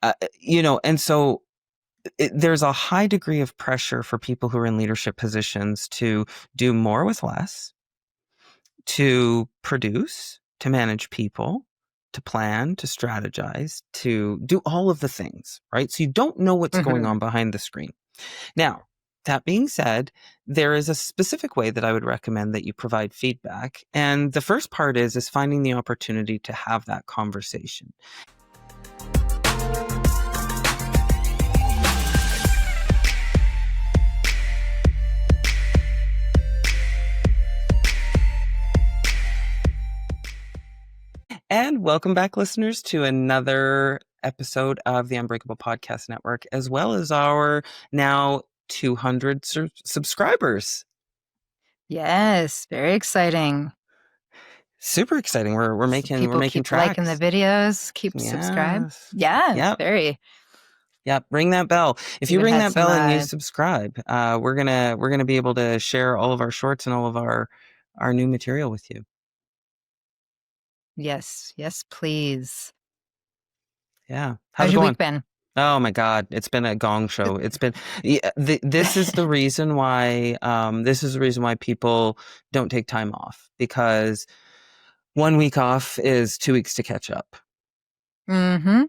And so there's a high degree of pressure for people who are in leadership positions to do more with less, to produce, to manage people, to plan, to strategize, to do all of the things, right? So you don't know what's going Hmm. on behind the screen. Now, that being said, there is a specific way that I would recommend that you provide feedback. And the first part is finding the opportunity to have that conversation. And welcome back, listeners, to another episode of the Unbreakable Podcast Network, as well as our now 200 subscribers. Yes, very exciting. Super exciting. We're So making people keep liking the tracks. videos, keep subscribe. Yes. Yeah, Yep. very. Yep. Ring that bell. If you Even ring had that some bell and you subscribe, we're gonna be able to share all of our shorts and all of our new material with you. yes, yes, please. Yeah. How's How's it your going? week been? Oh my God, it's been a gong show. It's been this is the reason why people don't take time off, because 1 week off is 2 weeks to catch up. Mm-hmm.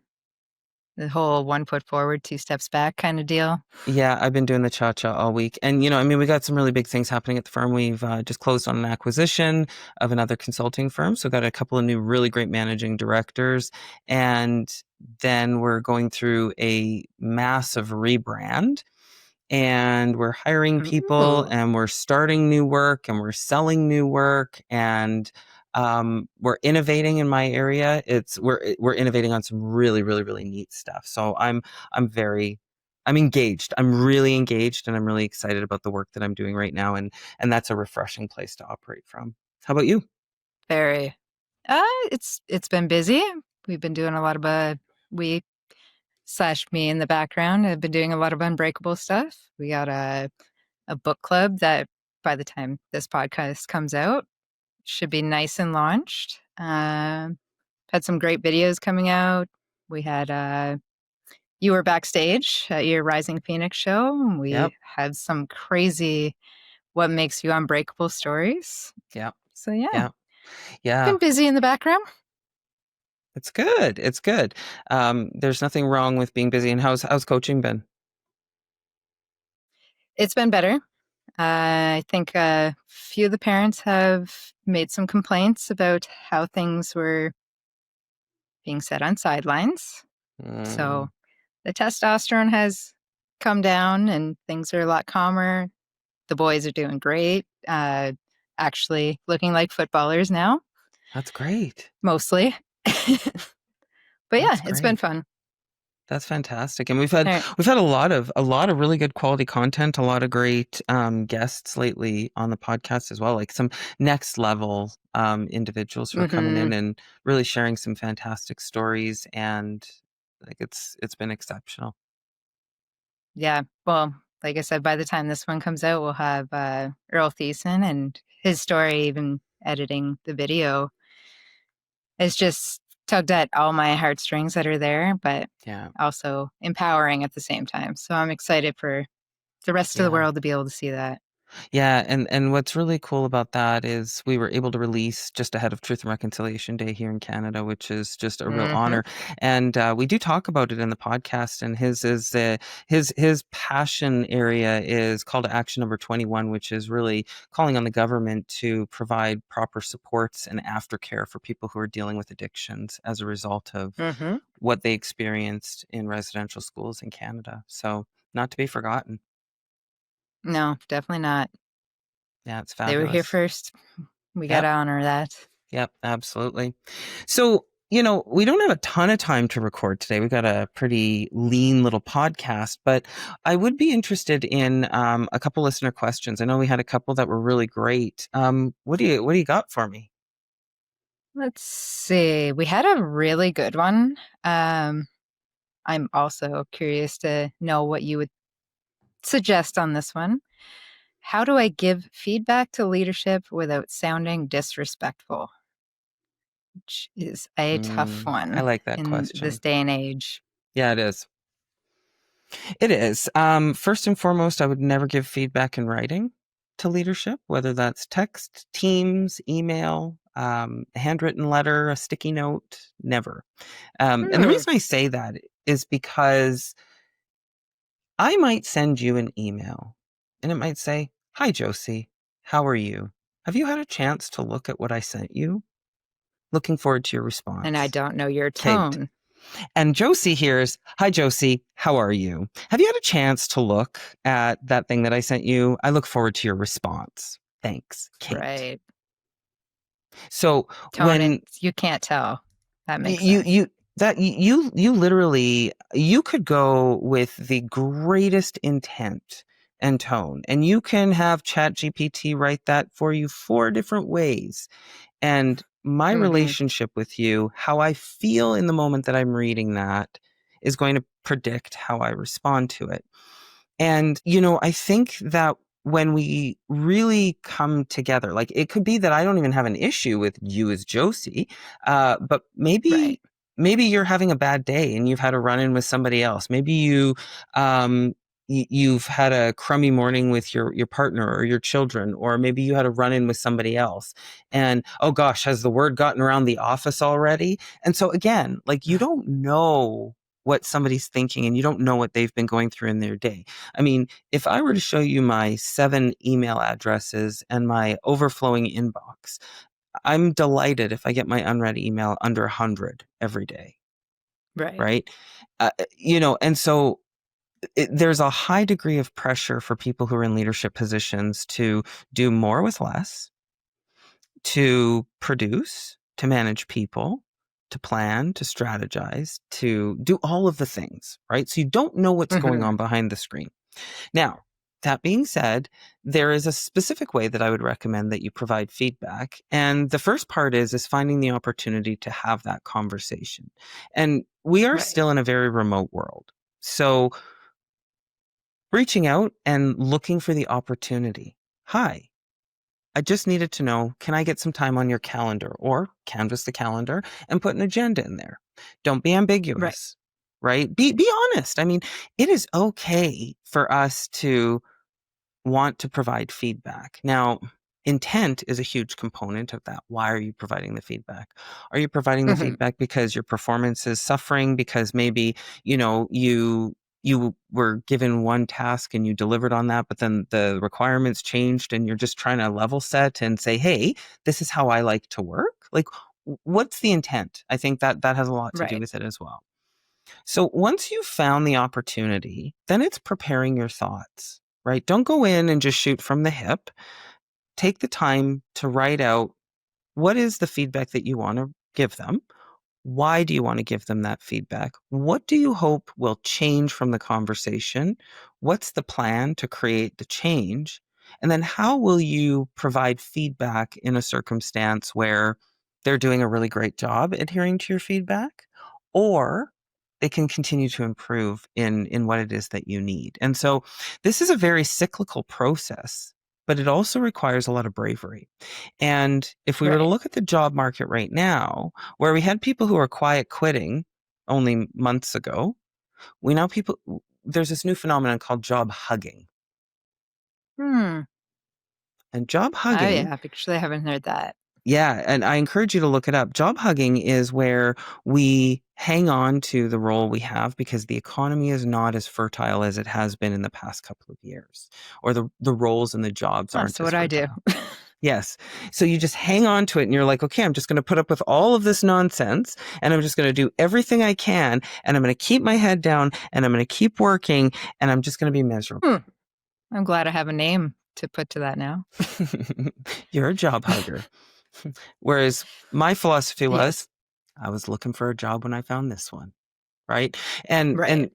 The whole 1 foot forward, 2 steps back kind of deal. Yeah, I've been doing the cha-cha all week. And, we got some really big things happening at the firm. We've just closed on an acquisition of another consulting firm. So got a couple of new really great managing directors. And then we're going through a massive rebrand. And we're hiring people, Ooh. and we're starting new work, and we're selling new work, and we're innovating in my area. We're innovating on some really, really, really neat stuff. So I'm engaged. I'm really engaged, and I'm really excited about the work that I'm doing right now. And that's a refreshing place to operate from. How about you? Very. It's been busy. We've been doing a lot of we slash me in the background have been doing a lot of Unbreakable stuff. We got a book club that by the time this podcast comes out should be nice and launched. Had some great videos coming out. We had you were backstage at your Rising Phoenix show. And Yep. we had some crazy what makes you unbreakable stories. Yep. So yeah, Yeah. Yeah. been busy in the background. It's good. It's good. There's nothing wrong with being busy. And how's coaching been? It's been better. I think a few of the parents have made some complaints about how things were being said on sidelines. So Mm, the testosterone has come down and things are a lot calmer. The boys are doing great. Actually looking like footballers now, that's great. mostly. But yeah, That's it's been great. fun. That's fantastic. And we've had All right. we've had a lot of really good quality content, a lot of great guests lately on the podcast as well, like some next level individuals who are coming Mm-hmm. in and really sharing some fantastic stories, and like it's been exceptional. Yeah. Well, like I said, by the time this one comes out, we'll have Earl Thiessen and his story, even editing the video, is just tugged at all my heartstrings that are there, but Yeah. also empowering at the same time. So I'm excited for the rest of the Yeah. world to be able to see that. Yeah, and what's really cool about that is we were able to release just ahead of Truth and Reconciliation Day here in Canada, which is just a real Mm-hmm. honor. And we do talk about it in the podcast. And his passion area is call to action number 21, which is really calling on the government to provide proper supports and aftercare for people who are dealing with addictions as a result of Mm-hmm. what they experienced in residential schools in Canada. So not to be forgotten. No, definitely not. Yeah, it's They were here fabulous. first. We got to Yep. honor that. Yep, absolutely. So, we don't have a ton of time to record today. We've got a pretty lean little podcast, but I would be interested in a couple listener questions. I know we had a couple that were really great. What do you got for me? Let's see. We had a really good one. Um, I'm also curious to know what you would suggest on this one. How do I give feedback to leadership without sounding disrespectful? Which is a tough I one like that in this question. day and age. Yeah, it is. It is. First and foremost, I would never give feedback in writing to leadership, whether that's text, Teams, email, a handwritten letter, a sticky note, never. And the Hmm. reason I say that is because I might send you an email and it might say, "Hi, Josie. How are you? Have you had a chance to look at what I sent you? Looking forward to your And I response. don't know your Kate." tone. And Josie hears, "Hi, Josie. How are you? Have you had a chance to look at that thing that I sent you? I look forward to your response. Thanks, Kate." Right. So Tone, when it's you can't tell. That makes you sense. you that you literally you could go with the greatest intent and tone, and you can have Chat GPT write that for you 4 different ways. And my Hmm. relationship with you, how I feel in the moment that I'm reading that, is going to predict how I respond to it. And, I think that when we really come together, like it could be that I don't even have an issue with you as Josie, but Right. maybe you're having a bad day and you've had a run in with somebody else. Maybe you've had a crummy morning with your partner or your children, or maybe you had a run in with somebody else. And oh gosh, has the word gotten around the office already? And so again, like you don't know what somebody's thinking and you don't know what they've been going through in their day. I mean, if I were to show you my 7 email addresses and my overflowing inbox, I'm delighted if I get my unread email under 100 every day, Right. right? And so there's a high degree of pressure for people who are in leadership positions to do more with less, to produce, to manage people, to plan, to strategize, to do all of the things, right? So you don't know what's going Hmm. on behind the screen. Now, that being said, there is a specific way that I would recommend that you provide feedback. And the first part is finding the opportunity to have that conversation. And we are Right. still in a very remote world. So reaching out and looking for the opportunity. Hi, I just needed to know, can I get some time on your calendar or canvas the calendar and put an agenda in there? Don't be Right. ambiguous, right? Be honest. I mean, it is okay for us to want to provide feedback. Now, intent is a huge component of that. Why are you providing the feedback? Are you providing the Hmm. feedback because your performance is suffering, because maybe, you were given one task and you delivered on that, but then the requirements changed and you're just trying to level set and say, "Hey, this is how I like to work." Like what's the intent? I think that has a lot to do Right. with it as well. So once you've found the opportunity, then it's preparing your thoughts, right? Don't go in and just shoot from the hip. Take the time to write out what is the feedback that you want to give them. Why do you want to give them that feedback? What do you hope will change from the conversation? What's the plan to create the change? And then how will you provide feedback in a circumstance where they're doing a really great job adhering to your feedback, or they can continue to improve in what it is that you need. And so this is a very cyclical process, but it also requires a lot of bravery. And if we were to Right. look at the job market right now, where we had people who are quiet quitting only months ago, we now people there's this new phenomenon called job hugging. Hmm. And job Oh hugging, yeah. Actually, I haven't heard that. yeah, and I encourage you to look it up. Job hugging is where we hang on to the role we have because the economy is not as fertile as it has been in the past couple of years, or the roles and the jobs That's aren't as what I do. fertile. Yes. So you just hang on to it and you're like, "Okay, I'm just going to put up with all of this nonsense and I'm just going to do everything I can and I'm going to keep my head down and I'm going to keep working and I'm just going to be Hmm. miserable." I'm glad I have a name to put to that now. You're a job hugger. Whereas my philosophy was, Yes. I was looking for a job when I found this one. Right? And Right.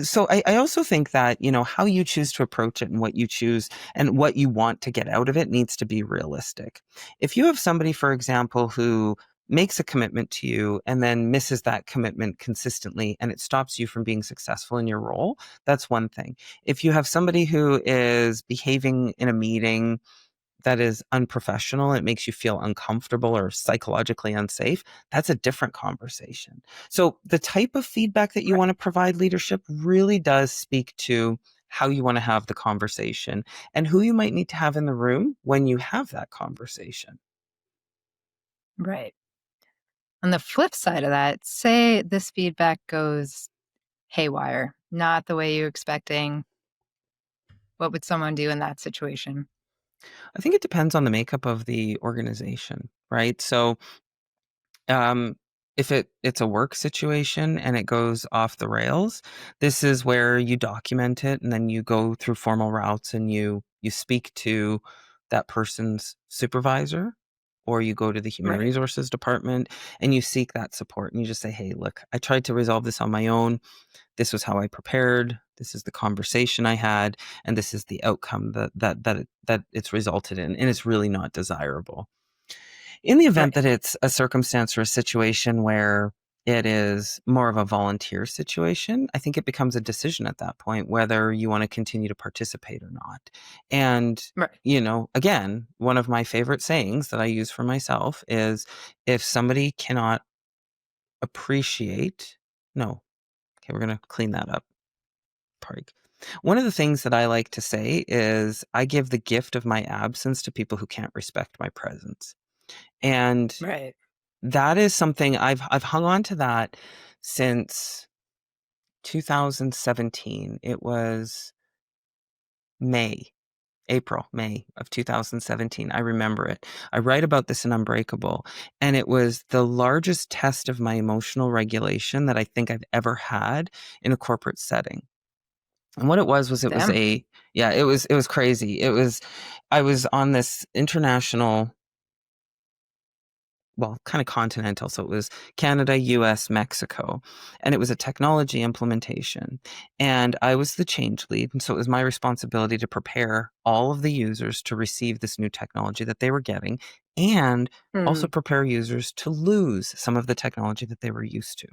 so I also think that, how you choose to approach it and what you choose and what you want to get out of it needs to be realistic. If you have somebody, for example, who makes a commitment to you and then misses that commitment consistently and it stops you from being successful in your role, that's one thing. If you have somebody who is behaving in a meeting that is unprofessional, it makes you feel uncomfortable or psychologically unsafe, that's a different conversation. So the type of feedback that you Right. want to provide leadership really does speak to how you want to have the conversation and who you might need to have in the room when you have that conversation. Right. On the flip side of that, say this feedback goes haywire, not the way you're expecting. What would someone do in that situation? I think it depends on the makeup of the organization, right? So Um, if it's a work situation and it goes off the rails, this is where you document it and then you go through formal routes and you speak to that person's supervisor or you go to the human Right. resources department and you seek that support and you just say, "Hey, look, I tried to resolve this on my own. This was how I prepared. This is the conversation I had, and this is the outcome that it's resulted in, and it's really not desirable." In the event Right. that it's a circumstance or a situation where it is more of a volunteer situation, I think it becomes a decision at that point whether you want to continue to participate or not. And, Right. again, one of my favorite sayings that I use for myself is if somebody cannot appreciate, no, okay, we're going to clean that up. Pardon. One of the things that I like to say is I give the gift of my absence to people who can't respect my presence. And Right. that is something I've hung on to that since 2017. It was May, May of 2017. I remember it. I write about this in Unbreakable, and it was the largest test of my emotional regulation that I think I've ever had in a corporate setting. And what it was Damn. a yeah, it was crazy. I was on this international, well, kind of continental. So it was Canada, US, Mexico, and it was a technology implementation. And I was the change lead. And so it was my responsibility to prepare all of the users to receive this new technology that they were getting and also Mm. prepare users to lose some of the technology that they were used to.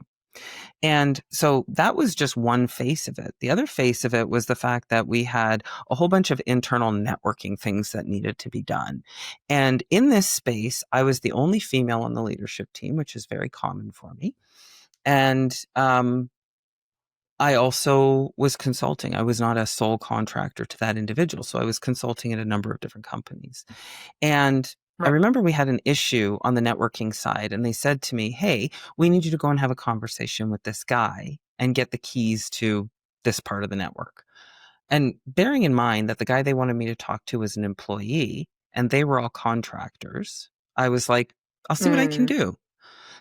And so that was just one face of it. The other face of it was the fact that we had a whole bunch of internal networking things that needed to be done. And in this space, I was the only female on the leadership team, which is very common for me. And I also was consulting. I was not a sole contractor to that individual. So I was consulting at a number of different companies. And I Right. remember we had an issue on the networking side, and they said to me, "Hey, we need you to go and have a conversation with this guy and get the keys to this part of the network." And bearing in mind that the guy they wanted me to talk to was an employee and they were all contractors, I was like, "I'll see what I can Mm. do."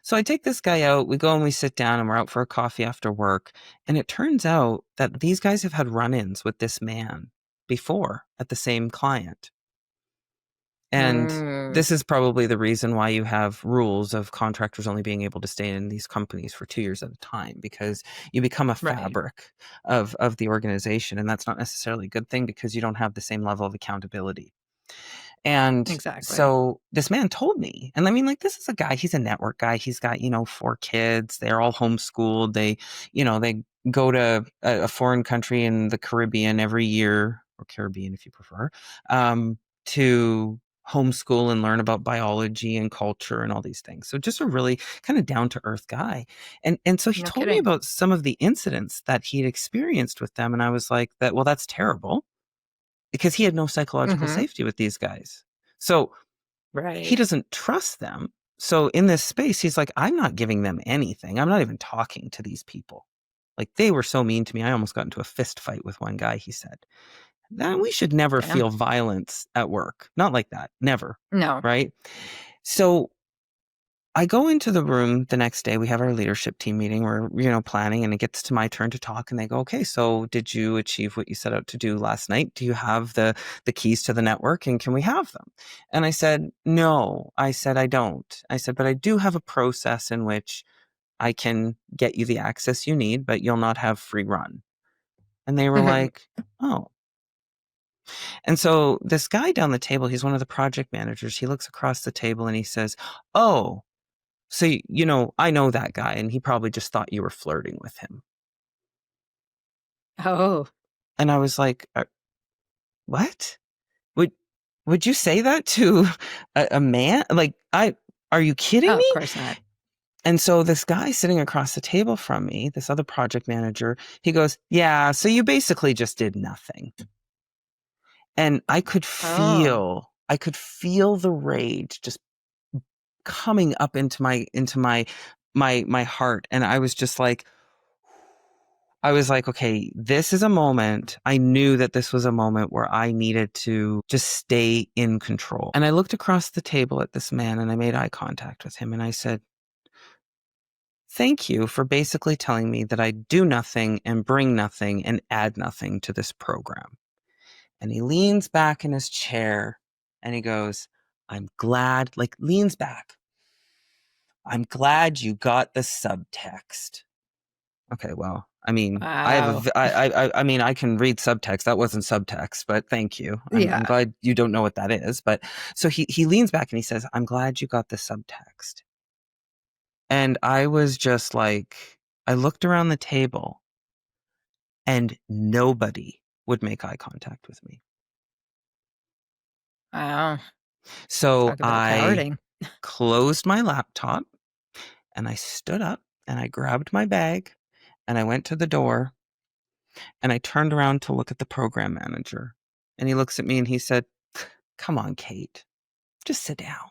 So I take this guy out, we go and we sit down and we're out for a coffee after work. And it turns out that these guys have had run ins with this man before at the same client. And Mm. this is probably the reason why you have rules of contractors only being able to stay in these companies for 2 years at a time, because you become a Right. fabric of the organization. And that's not necessarily a good thing because you don't have the same level of accountability. And Exactly. so this man told me, and I mean, like, this is a guy, he's a network guy. He's got, 4 kids. They're all homeschooled. They go to a foreign country in the Caribbean every year, or Caribbean if you prefer, to homeschool and learn about biology and culture and all these things. So just a really kind of down to earth guy. And so he No told me kidding. about some of the incidents that he'd experienced with them. And I was like, well, that's terrible because he had no psychological Mhm. safety with these guys. So he Right. doesn't trust them. So in this space, he's like, I'm not giving them anything. I'm not even talking to these people. Like they were so mean to me. I almost got into a fist fight with one guy, he said. Now we should never Damn. feel violence at work. Not like that. Never. No. Right. So I go into the room the next day. We have our leadership team meeting. We're, planning, and it gets to my turn to talk. And they go, "Okay, so did you achieve what you set out to do last night? Do you have the keys to the network, and can we have them?" And I said, "No." I said, "I don't." I said, "But I do have a process in which I can get you the access you need, but you'll not have free run." And they were Mhm. like, "Oh." And so this guy down the table, he's one of the project managers. He looks across the table and he says, "Oh. So, I know that guy, and he probably just thought you were flirting with him." Oh. And I was like, What? Would would you say that to a man? Like, are you kidding Oh, of me? course not. And so this guy sitting across the table from me, this other project manager, he goes, yeah, so you basically just did nothing. And Oh, I could feel the rage just coming up into my heart. And I was just like, I was like, okay, this is a moment. I knew that this was a moment where I needed to just stay in control. And I looked across the table at this man and I made eye contact with him and I said, thank you for basically telling me that I do nothing and bring nothing and add nothing to this program. And he leans back in his chair and he goes, I'm glad, like leans back. I'm glad you got the subtext. Okay, well, I mean, I have a, wow. I mean, I can read subtext. That wasn't subtext, but thank you. I'm Yeah. glad you don't know what that is. But so he leans back and he says, I'm glad you got the subtext. And I was just like, I looked around the table and nobody would make eye contact with me. Wow. So Talk about I cowarding. closed my laptop and I stood up and I grabbed my bag and I went to the door and I turned around to look at the program manager. And he looks at me and he said, come on, Kate, just sit down.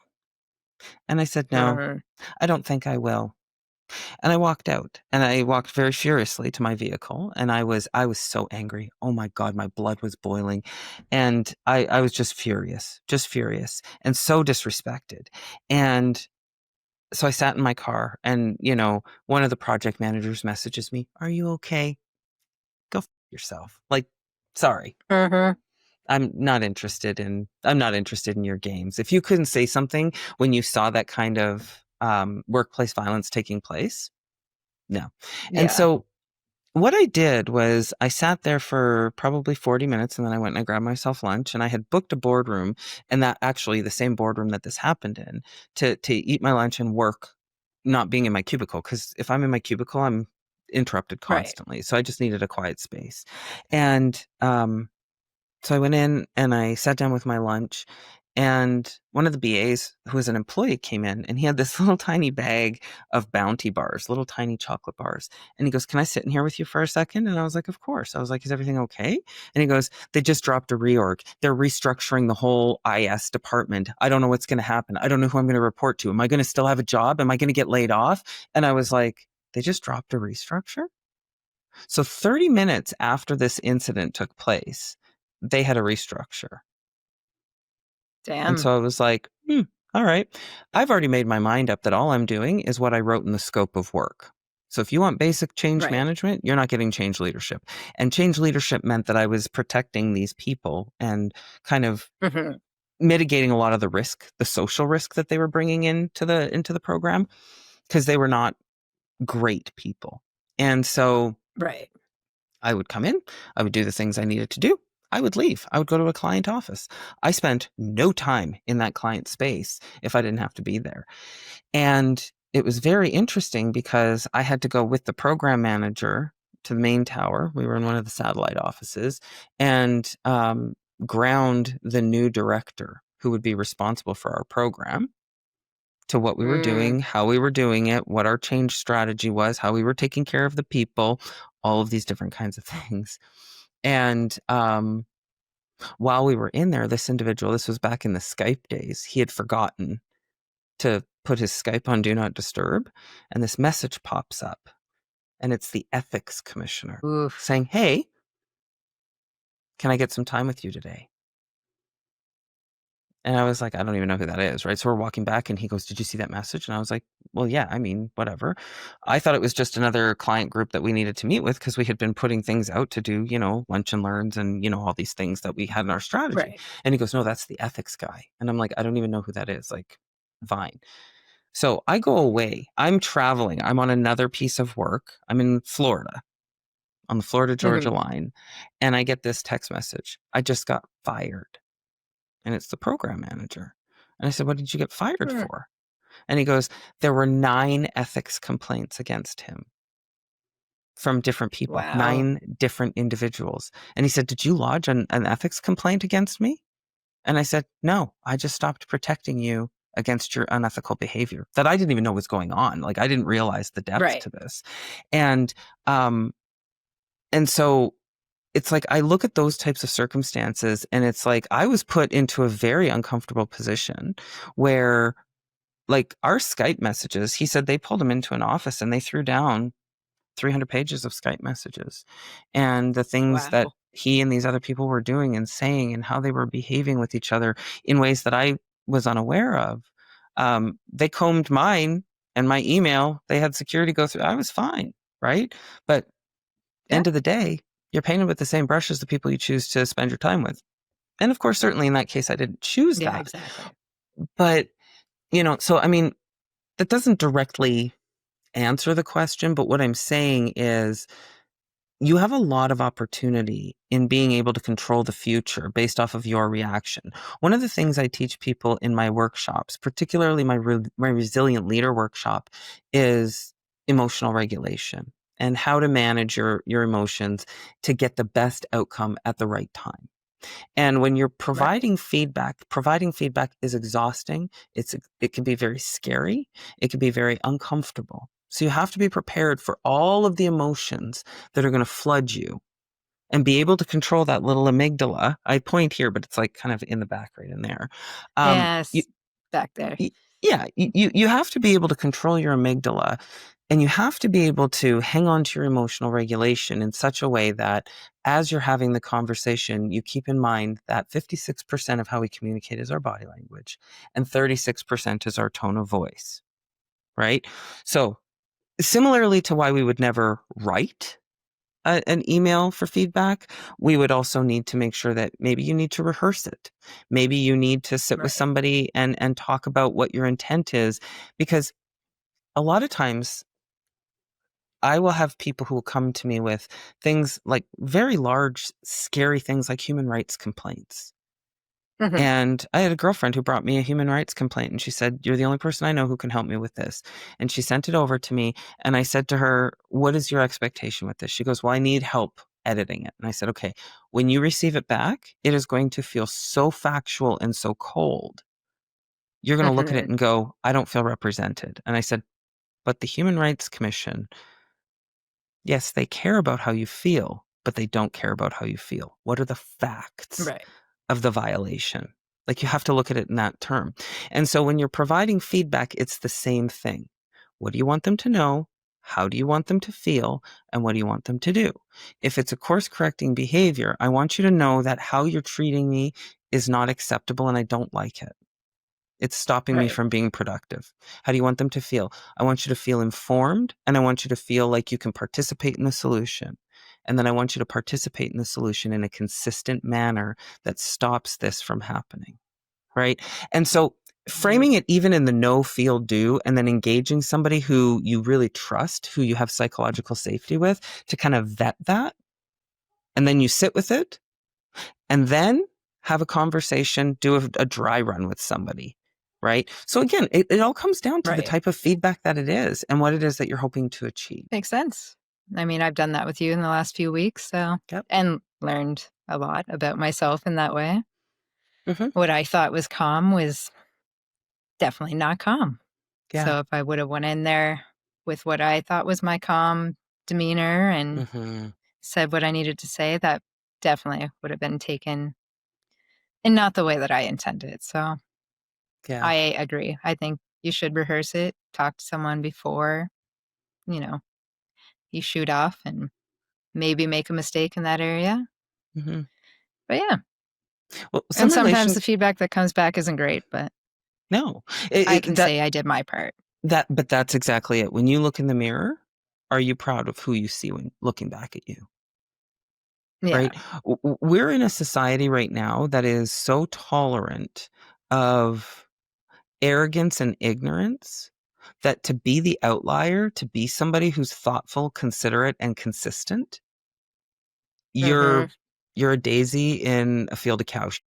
And I said, no, Mm, I don't think I will. And I walked out and I walked very furiously to my vehicle and I was so angry. Oh my God, my blood was boiling. And I was just furious and so disrespected. And so I sat in my car and, one of the project managers messages me, are you okay? Go yourself. Like, sorry. mhm. I'm not interested in your games. If you couldn't say something when you saw that kind of workplace violence taking place, no. And Yeah. so what I did was I sat there for probably 40 minutes and then I went and I grabbed myself lunch and I had booked a boardroom and that actually the same boardroom that this happened in to eat my lunch and work, not being in my cubicle. Cause if I'm in my cubicle, I'm interrupted Right. constantly. So I just needed a quiet space. And so I went in and I sat down with my lunch, and one of the BAs, who was an employee, came in and he had this little tiny bag of Bounty bars, little tiny chocolate bars. And he goes, can I sit in here with you for a second? And I was like, of course. I was like, is everything okay? And he goes, they just dropped a reorg. They're restructuring the whole IS department. I don't know what's going to happen. I don't know who I'm going to report to. Am I going to still have a job? Am I going to get laid off? And I was like, they just dropped a restructure? So 30 minutes after this incident took place, they had a restructure. And Damn. so I was like, all right. I've already made my mind up that all I'm doing is what I wrote in the scope of work. So if you want basic change Right. management, you're not getting change leadership. And change leadership meant that I was protecting these people and kind of Mhm. mitigating a lot of the risk, the social risk that they were bringing into the program, because they were not great people. And so Right. I would come in, I would do the things I needed to do. I would leave. I would go to a client office. I spent no time in that client space if I didn't have to be there. And it was very interesting because I had to go with the program manager to the main tower. We were in one of the satellite offices and ground the new director who would be responsible for our program to what we were Mm, doing, how we were doing it, what our change strategy was, how we were taking care of the people, all of these different kinds of things. And while we were in there, this individual, this was back in the Skype days, he had forgotten to put his Skype on Do Not Disturb. And this message pops up, and it's the ethics commissioner oof. saying, hey, can I get some time with you today? And I was like, I don't even know who that is, right? So we're walking back and he goes, did you see that message? And I was like, well, yeah, I mean, whatever. I thought it was just another client group that we needed to meet with because we had been putting things out to do, lunch and learns and, all these things that we had in our strategy. Right. And he goes, no, that's the ethics guy. And I'm like, I don't even know who that is. Like, fine. So I go away. I'm traveling. I'm on another piece of work. I'm in Florida on the Florida Georgia Mhm. line. And I get this text message. I just got fired. And it's the program manager. And I said, what did you get fired Mm, for? And he goes, there were 9 ethics complaints against him from different people, wow. 9 different individuals. And he said, did you lodge an ethics complaint against me? And I said, no, I just stopped protecting you against your unethical behavior that I didn't even know was going on. Like I didn't realize the depth Right. to this. And, um, and so it's like I look at those types of circumstances and it's like I was put into a very uncomfortable position where like our Skype messages, he said they pulled him into an office and they threw down 300 pages of Skype messages and the things that Wow. he and these other people were doing and saying and how they were behaving with each other in ways that I was unaware of. They combed mine and my email. They had security go through. I was fine, right? But Yeah. end of the day, you're painted with the same brush as the people you choose to spend your time with. And of course, certainly in that case, I didn't choose Yeah, that. exactly. But, so I mean, that doesn't directly answer the question. But what I'm saying is, you have a lot of opportunity in being able to control the future based off of your reaction. One of the things I teach people in my workshops, particularly my resilient leader workshop, is emotional regulation and how to manage your emotions to get the best outcome at the right time. And when you're Right. providing feedback is exhausting. It can be very scary. It can be very uncomfortable. So you have to be prepared for all of the emotions that are going to flood you and be able to control that little amygdala. I point here, but it's like kind of in the back right in there. You, Yes. Back there. yeah, you have to be able to control your amygdala and you have to be able to hang on to your emotional regulation in such a way that as you're having the conversation, you keep in mind that 56% of how we communicate is our body language and 36% is our tone of voice, right? So similarly to why we would never write an email for feedback, we would also need to make sure that maybe you need to rehearse it. Maybe you need to sit with Right. somebody and talk about what your intent is. Because a lot of times I will have people who will come to me with things like very large, scary things like human rights complaints. Hmm. And I had a girlfriend who brought me a human rights complaint and she said, "You're the only person I know who can help me with this." And she sent it over to me. And I said to her, "What is your expectation with this?" She goes, "Well, I need help editing it." And I said, "Okay, when you receive it back, it is going to feel so factual and so cold. You're going to look at it Hmm. and go, I don't feel represented." And I said, "But the Human Rights Commission, yes, they care about how you feel, but they don't care about how you feel. What are the facts Right. of the violation?" Like you have to look at it in that term. And so when you're providing feedback, it's the same thing. What do you want them to know? How do you want them to feel? And what do you want them to do? If it's a course correcting behavior, I want you to know that how you're treating me is not acceptable and I don't like it. It's stopping me Right. from being productive. How do you want them to feel? I want you to feel informed and I want you to feel like you can participate in the solution. And then I want you to participate in the solution in a consistent manner that stops this from happening. Right. And so Mhm. framing it even in the no, feel, do, and then engaging somebody who you really trust, who you have psychological safety with to kind of vet that. And then you sit with it and then have a conversation, do a dry run with somebody, right? So again, it all comes down to the Right. type of feedback that it is and what it is that you're hoping to achieve. Makes sense. I mean, I've done that with you in the last few weeks, so Yep. and learned a lot about myself in that way. Hmm. What I thought was calm was definitely not calm. Yeah. So if I would have went in there with what I thought was my calm demeanor and Hmm. said what I needed to say, that definitely would have been taken in not the way that I intended. So Yeah. I agree. I think you should rehearse it, talk to someone before, you know, you shoot off and maybe make a mistake in that area. Hmm. But yeah, Well, and some sometimes relation, the feedback that comes back isn't great, but no, I can that say I did my part. but that's exactly it. When you look in the mirror, are you proud of who you see when looking back at you? Yeah. Right? We're in a society right now that is so tolerant of arrogance and ignorance that to be the outlier, to be somebody who's thoughtful, considerate, and consistent, you're Mhm. you're a daisy in a field of cows,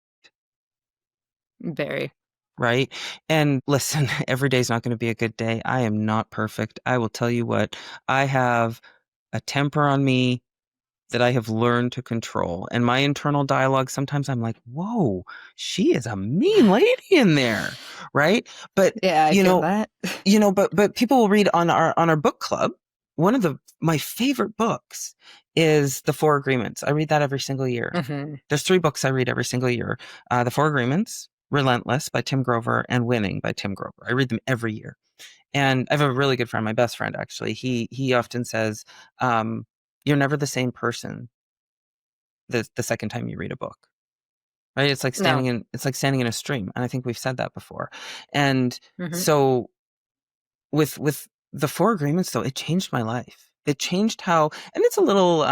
Very. right? And listen, every day's not going to be a good day. I am not perfect. I will tell you what, I have a temper on me that I have learned to control. And my internal dialogue, sometimes I'm like, whoa, she is a mean lady in there. Right. But, Yeah, I you feel know, that. but people will read on our book club. One of my favorite books is The Four Agreements. I read that every single year. Hmm. There's three books I read every single year. The Four Agreements, Relentless by Tim Grover, and Winning by Tim Grover. I read them every year. And I have a really good friend, my best friend, actually. He often says, you're never the same person the second time you read a book. Right? No. It's like standing in a stream. And I think we've said that before. And Hmm. so with the Four Agreements, though, it changed my life. It changed how, and it's a little,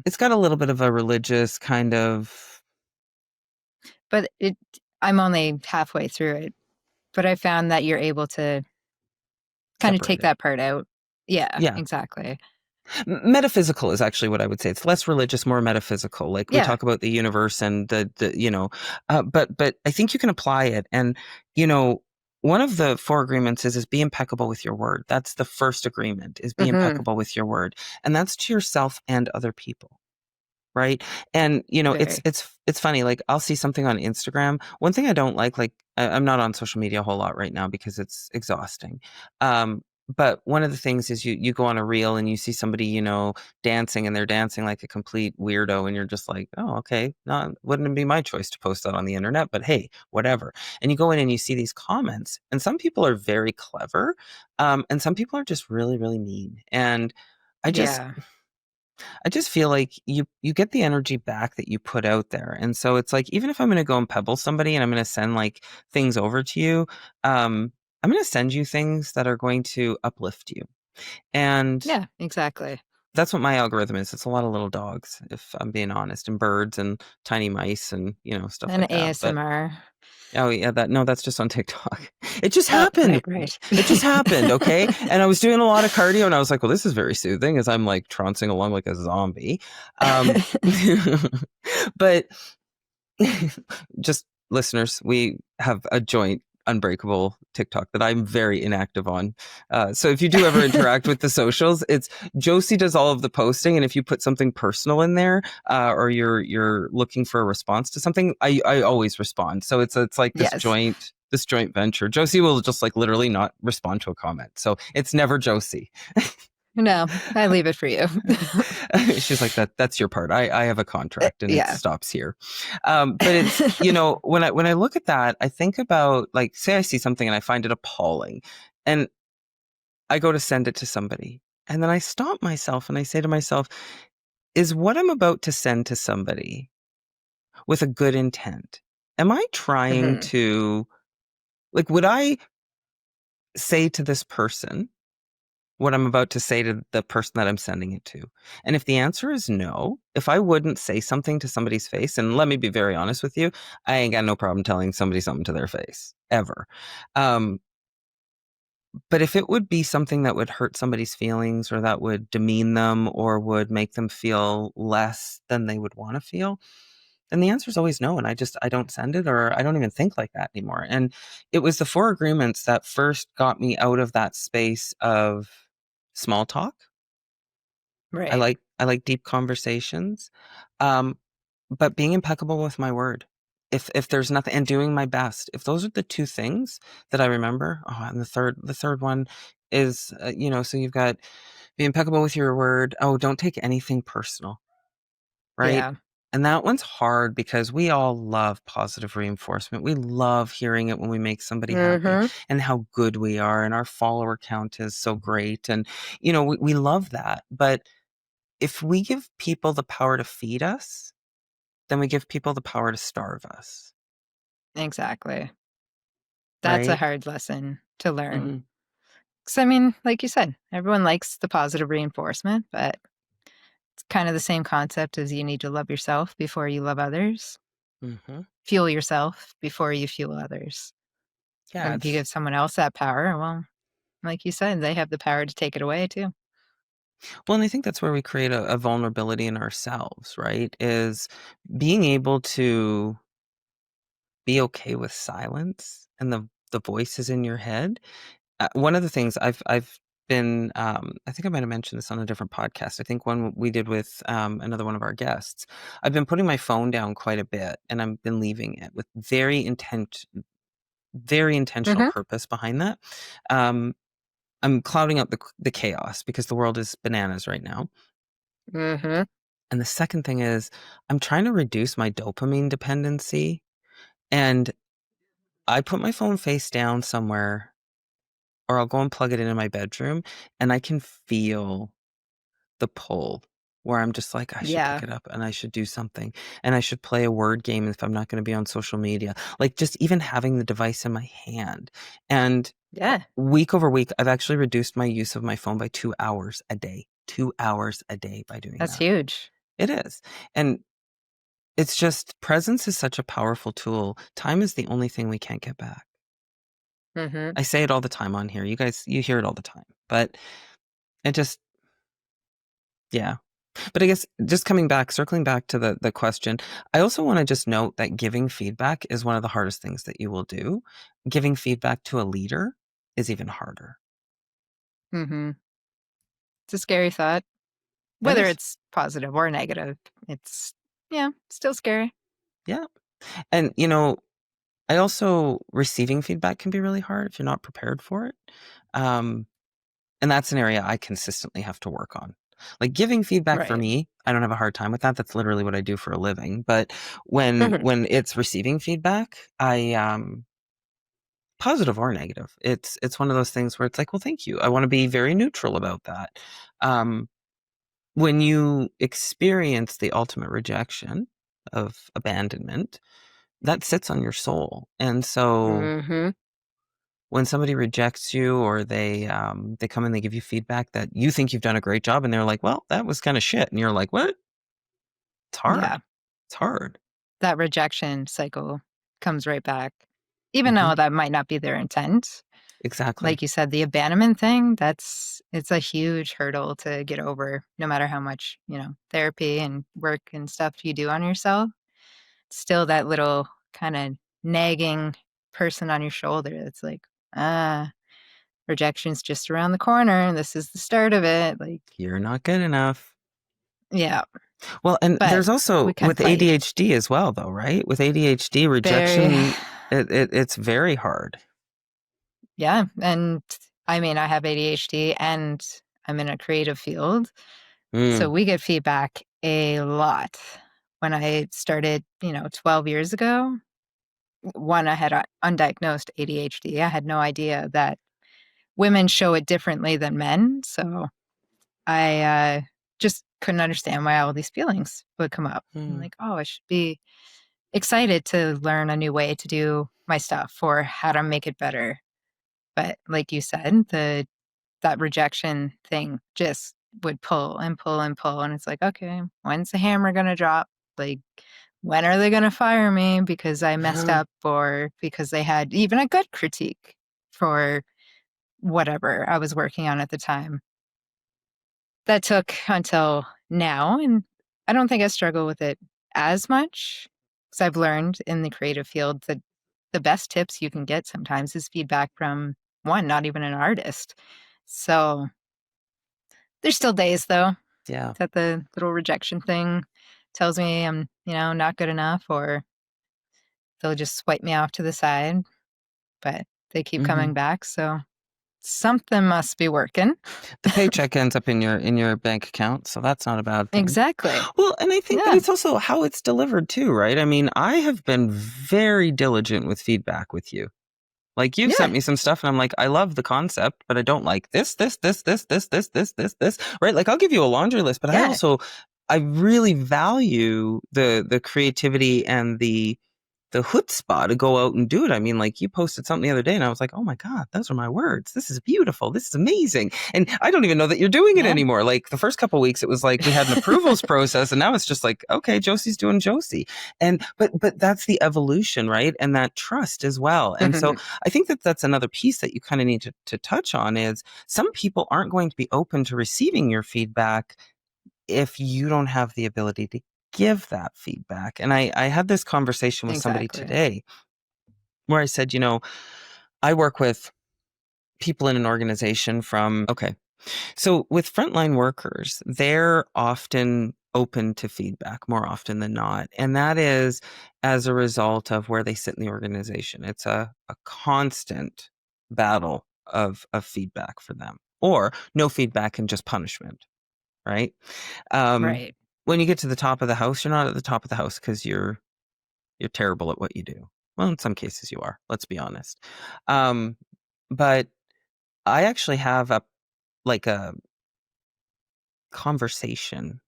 it's got a little bit of a religious kind of But I'm only halfway through it, but I found that you're able to kind of take separated. that part out. Yeah, Yeah. exactly. Metaphysical is actually what I would say. It's less religious, more metaphysical. Like we Yeah. talk about the universe and but I think you can apply it. And, one of the four agreements is be impeccable with your word. That's the first agreement, is be Hmm. impeccable with your word. And that's to yourself and other people. Right. And, Very. it's funny. Like I'll see something on Instagram. One thing I don't like, I'm not on social media a whole lot right now because it's exhausting. But one of the things is you go on a reel and you see somebody, dancing and they're dancing like a complete weirdo. And you're just like, oh, okay. No, wouldn't it be my choice to post that on the internet? But hey, whatever. And you go in and you see these comments and some people are very clever. And some people are just really, really mean. And I just, Yeah. I just feel like you get the energy back that you put out there. And so it's like even if I'm going to go and pebble somebody and I'm going to send like things over to you, I'm going to send you things that are going to uplift you. And Yeah, exactly. that's what my algorithm is. It's a lot of little dogs, if I'm being honest, and birds and tiny mice and, stuff And like that. But ASMR. oh yeah, no, that's just on TikTok. It just Oh, happened. right, right. It just happened, okay? And I was doing a lot of cardio and I was like, well, this is very soothing as I'm like trouncing along like a zombie. Um but just listeners, we have a joint Unbreakable TikTok that I'm very inactive on. So if you do ever interact with the socials, it's Josie does all of the posting, and if you put something personal in there, or you're looking for a response to something, I always respond. So it's like Yes. this joint venture. Josie will just like literally not respond to a comment, so it's never Josie. No, I leave it for you. She's like that's your part. I have a contract and it Yeah. stops here. But it's when I look at that, I think about like say I see something and I find it appalling, and I go to send it to somebody, and then I stop myself and I say to myself, is what I'm about to send to somebody with a good intent? Am I trying Hmm. to like would I say to this person what I'm about to say to the person that I'm sending it to? And if the answer is no, if I wouldn't say something to somebody's face, and let me be very honest with you, I ain't got no problem telling somebody something to their face, ever. Um, but if it would be something that would hurt somebody's feelings or that would demean them or would make them feel less than they would want to feel, then the answer is always no. And I don't send it or I don't even think like that anymore. And it was the four agreements that first got me out of that space of small talk. Right. I like deep conversations, um, but being impeccable with my word. If there's nothing and doing my best, if those are the two things that I remember, oh, and the third one is, so you've got be impeccable with your word. Oh, don't take anything personal, right? Yeah. And that one's hard because we all love positive reinforcement. We love hearing it when we make somebody happy Hmm. and how good we are and our follower count is so great. And, we love that. But if we give people the power to feed us, then we give people the power to starve us, Exactly. That's a right? hard lesson to learn. Mhm, 'Cause I mean, like you said, everyone likes the positive reinforcement, but it's kind of the same concept as you need to love yourself before you love others. mhm. Fuel yourself before you fuel others. Yeah, And if you give someone else that power, well, like you said, they have the power to take it away too. and I think that's where we create a vulnerability in ourselves, right? Is being able to be okay with silence and the voices in your head. One of the things I've been, I think I might have mentioned this on a different podcast. I think one we did with another one of our guests. I've been putting my phone down quite a bit, and I've been leaving it with very intentional Mm-hmm. purpose behind that. Um, I'm clouding out the chaos because the world is bananas right now. Mm-hmm. And the second thing is, I'm trying to reduce my dopamine dependency, and I put my phone face down somewhere, or I'll go and plug it into my bedroom, and I can feel the pull where I'm just like, I should pick Yeah. it up and I should do something, and I should play a word game if I'm not going to be on social media. Like, just even having the device in my hand. And Yeah. week over week, I've actually reduced my use of my phone by 2 hours a day. 2 hours a day by doing That's that. huge. It is. And it's just presence is such a powerful tool. Time is the only thing we can't get back. Mm-hmm. I say it all the time on here. You guys, you hear it all the time. But it just, yeah. But I guess just coming back, circling back to the question, I also want to just note that giving feedback is one of the hardest things that you will do. Giving feedback to a leader is even harder. Mm-hmm. It's a scary thought. It Whether is. it's positive or negative, it's, yeah, still scary. Yeah. And, I also, receiving feedback can be really hard if you're not prepared for it. Um, and that's an area I consistently have to work on. Like, giving feedback for Right. me, I don't have a hard time with that. That's literally what I do for a living. But when Mhm. when it's receiving feedback, positive or negative, it's one of those things where it's like, well, thank you. I want to be very neutral about that. Um, when you experience the ultimate rejection of abandonment, that sits on your soul. And so Mhm. when somebody rejects you, or they come and they give you feedback that you think you've done a great job, and they're like, well, that was kind of shit, and you're like, what? It's hard. Yeah. It's hard. That rejection cycle comes right back. Even Hmm. though that might not be their intent. Exactly. Like you said, the abandonment thing, it's a huge hurdle to get over, no matter how much, therapy and work and stuff you do on yourself. Still that little kind of nagging person on your shoulder that's like, ah, rejection's just around the corner and this is the start of it. Like, You're not good enough. yeah, Well, and but there's also we can with fight. ADHD as well, though, right? With ADHD, Very, rejection, it's very hard. yeah. And I mean, I have ADHD and I'm in a creative field. So Mm, we get feedback a lot. When I started, 12 years ago, one, I had undiagnosed ADHD. I had no idea that women show it differently than men. So I just couldn't understand why all these feelings would come up. I'm mm, like, oh, I should be excited to learn a new way to do my stuff or how to make it better. But like you said, that rejection thing just would pull and pull and pull. And it's like, okay, when's the hammer going to drop? Like, when are they going to fire me because I messed up or because they had even a good critique for whatever I was working on at the time? That took until now. And I don't think I struggle with it as much because I've learned in the creative field that the best tips you can get sometimes is feedback from one, not even an artist. So there's still days though yeah. that the little rejection thing tells me I'm, not good enough, or they'll just swipe me off to the side, but they keep Hmm. coming back. So something must be working. The paycheck ends up in your bank account, so that's not a bad thing. Exactly. Well, and I think, but Yeah. it's also how it's delivered too, right? I mean, I have been very diligent with feedback with you. Like, you've sent Yeah. me some stuff and I'm like, I love the concept, but I don't like this, right? Like, I'll give you a laundry list, but Yeah. I really value the creativity and the chutzpah to go out and do it. I mean, like, you posted something the other day and I was like, oh my God, those are my words. This is beautiful. This is amazing. And I don't even know that you're doing it Yeah. anymore. Like, the first couple of weeks, it was like we had an approvals process, and now it's just like, okay, Josie's doing Josie. And, but that's the evolution, right? And that trust as well. And so I think that that's another piece that you kind of need to touch on is some people aren't going to be open to receiving your feedback if you don't have the ability to give that feedback. And I had this conversation with somebody Exactly. today where I said, I work with people in an organization from, okay. So with frontline workers, they're often open to feedback more often than not. And that is as a result of where they sit in the organization. It's a constant battle of feedback for them, or no feedback and just punishment, right? Um, Right. when you get to the top of the house, you're not at the top of the house because you're terrible at what you do. Well, in some cases you are, let's be honest. But I actually have a conversation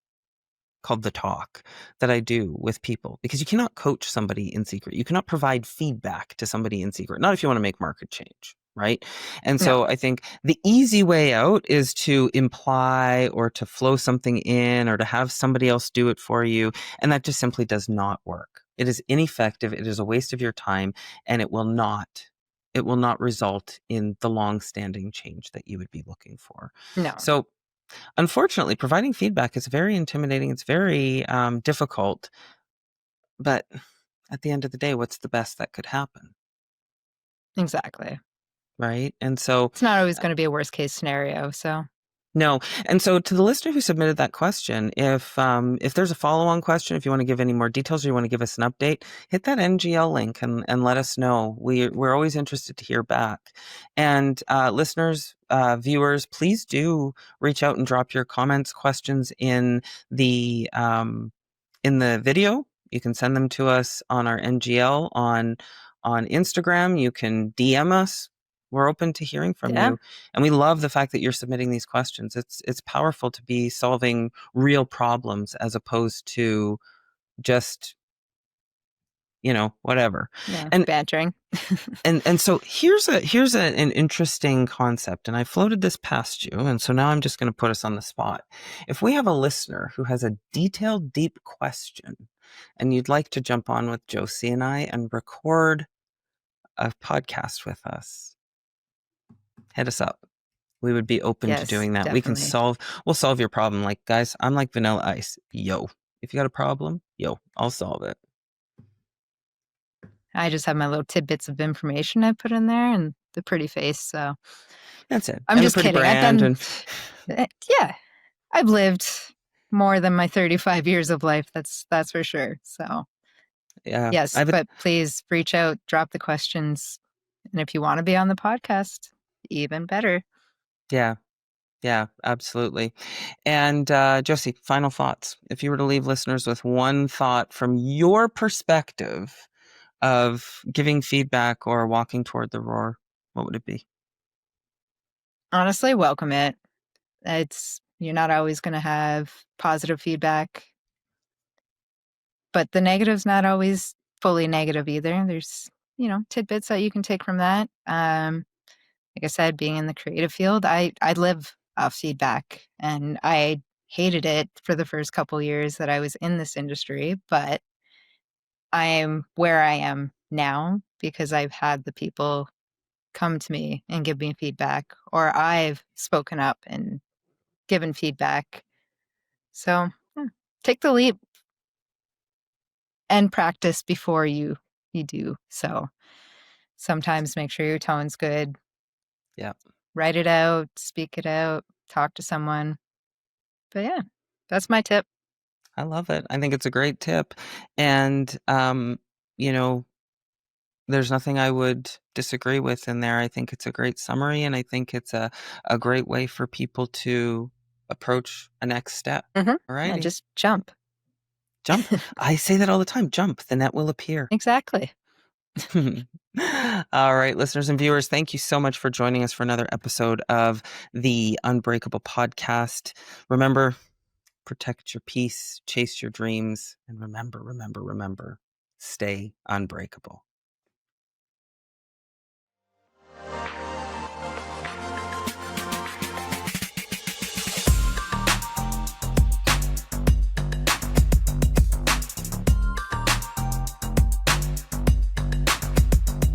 called the talk that I do with people, because you cannot coach somebody in secret. You cannot provide feedback to somebody in secret, not if you want to make market change, right? And No. so I think the easy way out is to imply or to flow something in or to have somebody else do it for you. And that just simply does not work. It is ineffective. It is a waste of your time, and it will not result in the long-standing change that you would be looking for. No. So unfortunately, providing feedback is very intimidating. It's very difficult. But at the end of the day, what's the best that could happen? Exactly. Right. And so, It's not always going to be a worst case scenario. So, no. And so, to the listener who submitted that question, if there's a follow on question, if you want to give any more details or you want to give us an update, hit that NGL link and let us know. We're always interested to hear back. And listeners, viewers, please do reach out and drop your comments, questions in the video. You can send them to us on our NGL on Instagram. You can DM us. We're open to hearing from yeah. you. And we love the fact that you're submitting these questions. It's powerful to be solving real problems as opposed to just, whatever. Yeah. And Bantering. and so an interesting concept, and I floated this past you, and so now I'm just going to put us on the spot. If we have a listener who has a detailed, deep question, and you'd like to jump on with Josie and I and record a podcast with us, hit us up. We would be open to Yes, doing that. definitely. We'll solve your problem. Like, guys, I'm like Vanilla Ice. Yo, if you got a problem, yo, I'll solve it. I just have my little tidbits of information I put in there and the pretty face. So That's it. I'm And the just pretty kidding. I've brand, been, and yeah, I've lived more than my 35 years of life. That's for sure. So yeah, yes, but please reach out, drop the questions. And if you want to be on the podcast, even better. yeah. Yeah, absolutely. And Josie, final thoughts. If you were to leave listeners with one thought from your perspective of giving feedback or walking toward the roar, what would it be? Honestly, welcome it. You're not always going to have positive feedback, but the negative's not always fully negative either. There's, tidbits that you can take from that. Like I said, being in the creative field, I live off feedback, and I hated it for the first couple years that I was in this industry, but I'm where I am now because I've had the people come to me and give me feedback, or I've spoken up and given feedback. So take the leap and practice before you do. So sometimes make sure your tone's good. Yeah, Write it out, speak it out, talk to someone. But yeah, that's my tip. I love it. I think it's a great tip. And, you know, there's nothing I would disagree with in there. I think it's a great summary, and I think it's a great way for people to approach a next step. All Yeah, righty. just jump. Jump. I say that all the time. Jump. The net will appear. Exactly. All right, listeners and viewers, thank you so much for joining us for another episode of the Unbreakable podcast. Remember, protect your peace, chase your dreams, and remember, stay unbreakable.